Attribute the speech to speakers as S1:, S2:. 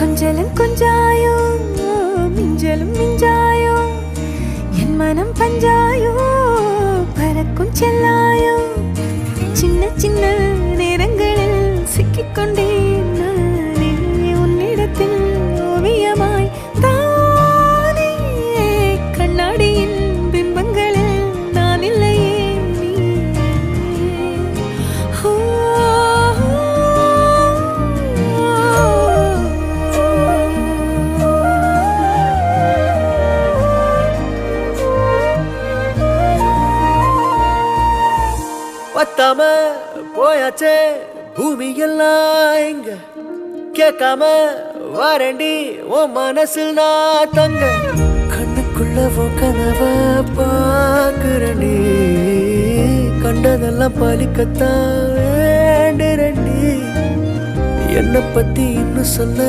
S1: கொஞ்சலும் கொஞ்சாயோ மிஞ்சலும் மிஞ்சாயோ என் மனம் பஞ்சாயோ பறக்கும் செல்லாயோ சின்ன சின்ன நேரங்களில் சிக்கிக்கொண்டேன் நானே உன்னிடத்தில் ஓவியமாய் தானே கண்ணாடியின் பிம்பங்களில் நான் இல்லையே
S2: பத்தாம போயாச்சே பூமி எல்லாம் இங்க கேட்காம வாரண்டி உன் மனசில் நான் தங்க கண்ணுக்குள்ள உன் கனவ பாக்குறண்டி கண்டதெல்லாம் பலிக்கத்தான் வேண்டுறண்டி என்னை பத்தி இன்னும் சொல்ல